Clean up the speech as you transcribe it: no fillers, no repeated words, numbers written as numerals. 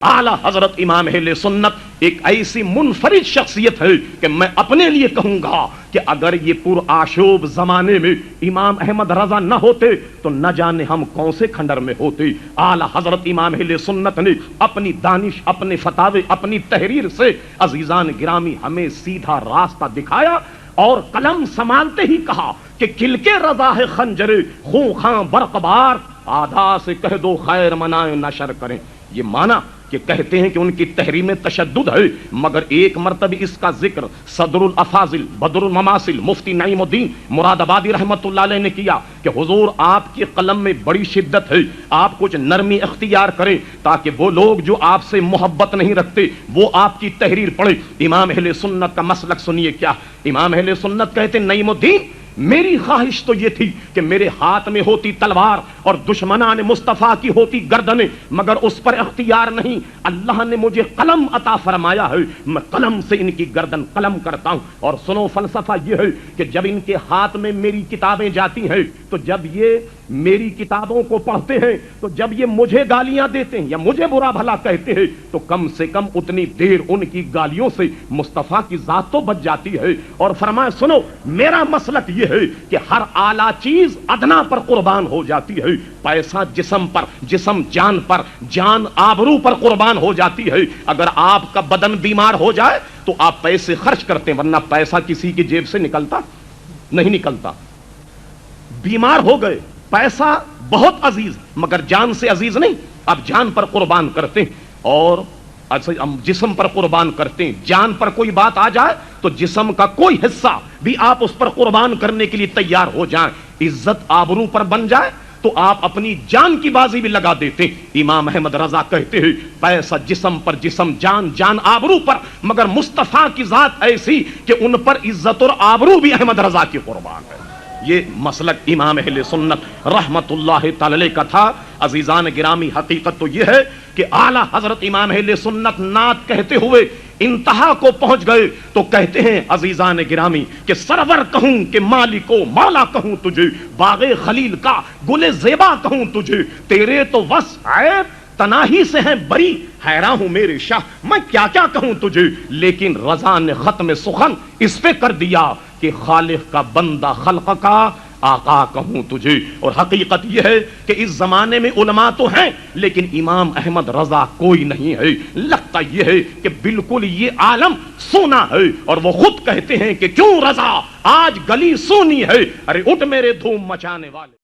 اعلی حضرت امام اہل سنت ایک ایسی منفرد شخصیت ہے کہ میں اپنے لیے کہوں گا کہ اگر یہ پرآشوب زمانے میں امام احمد رضا نہ ہوتے تو نہ جانے ہم کون سے کھنڈر میں ہوتے۔ اعلی حضرت امام اہل سنت نے اپنی دانش، اپنے فتاوے، اپنی تحریر سے عزیزان گرامی ہمیں سیدھا راستہ دکھایا اور قلم سنبھالتے ہی کہا کہ کلکے رضا ہے خنجر خونخوار برق بار، اعدا سے کہہ دو خیر منائیں نشر کریں۔ یہ معنی کہ کہتے ہیں کہ ان کی تحریر میں تشدد ہے، مگر ایک مرتبہ اس کا ذکر صدر الافاضل بدر المماثل مفتی نعیم الدین مراد آبادی رحمت اللہ علیہ نے کیا کہ حضور آپ کی قلم میں بڑی شدت ہے، آپ کچھ نرمی اختیار کریں تاکہ وہ لوگ جو آپ سے محبت نہیں رکھتے وہ آپ کی تحریر پڑھیں۔ امام اہل سنت کا مسلک سنیے کیا، امام اہل سنت کہتے ہیں نعیم الدین میری خواہش تو یہ تھی کہ میرے ہاتھ میں ہوتی تلوار اور دشمنان مصطفیٰ کی ہوتی گردنیں، مگر اس پر اختیار نہیں، اللہ نے مجھے قلم عطا فرمایا ہے، میں قلم سے ان کی گردن قلم کرتا ہوں۔ اور سنو فلسفہ یہ ہے کہ جب ان کے ہاتھ میں میری کتابیں جاتی ہیں تو جب یہ میری کتابوں کو پڑھتے ہیں تو جب یہ مجھے گالیاں دیتے ہیں یا مجھے برا بھلا کہتے ہیں تو کم سے کم اتنی دیر ان کی گالیوں سے مصطفیٰ کی ذات تو بچ جاتی ہے۔ اور فرمایا سنو میرا مسلک یہ ہے کہ ہر اعلیٰ چیز ادنا پر قربان ہو جاتی ہے، پیسہ جسم پر، جسم جان پر، جان آبرو پر قربان ہو جاتی ہے۔ اگر آپ کا بدن بیمار ہو جائے تو آپ پیسے خرچ کرتے ہیں، ورنہ پیسہ کسی کی جیب سے نکلتا نہیں نکلتا۔ بیمار ہو گئے، پیسہ بہت عزیز مگر جان سے عزیز نہیں، اب جان پر قربان کرتے ہیں اور جسم پر قربان کرتے ہیں۔ جان پر کوئی بات آ جائے تو جسم کا کوئی حصہ بھی آپ اس پر قربان کرنے کے لیے تیار ہو جائیں۔ عزت آبرو پر بن جائے تو آپ اپنی جان کی بازی بھی لگا دیتے ہیں۔ امام احمد رضا کہتے ہیں پیسہ جسم پر، جسم جان، جان آبرو پر، مگر مصطفیٰ کی ذات ایسی کہ ان پر عزت اور آبرو بھی احمد رضا کی قربان ہے۔ یہ مسلک امام اہل سنت رحمت اللہ تعالی کا تھا۔ عزیزان گرامی حقیقت تو یہ ہے کہ اعلی حضرت امام اہل سنت نعت کہتے ہوئے انتہا کو پہنچ گئے تو کہتے ہیں عزیزان گرامی کہ سرور کہوں کہ مالک و مولا کہوں تجھے، باغ خلیل کا گل زیبا کہوں تجھے، تیرے تو وصف عیب تناہی سے ہیں بری، حیران ہوں میرے شاہ میں کیا کیا کہوں تجھے۔ لیکن رضا نے ختم سخن اس پہ کر دیا کہ خالق کا بندہ خلق کا آقا کہوں تجھے۔ اور حقیقت یہ ہے کہ اس زمانے میں علماء تو ہیں لیکن امام احمد رضا کوئی نہیں ہے۔ لگتا یہ ہے کہ بالکل یہ عالم سونا ہے، اور وہ خود کہتے ہیں کہ کیوں رضا آج گلی سونی ہے، ارے اٹھ میرے دھوم مچانے والے۔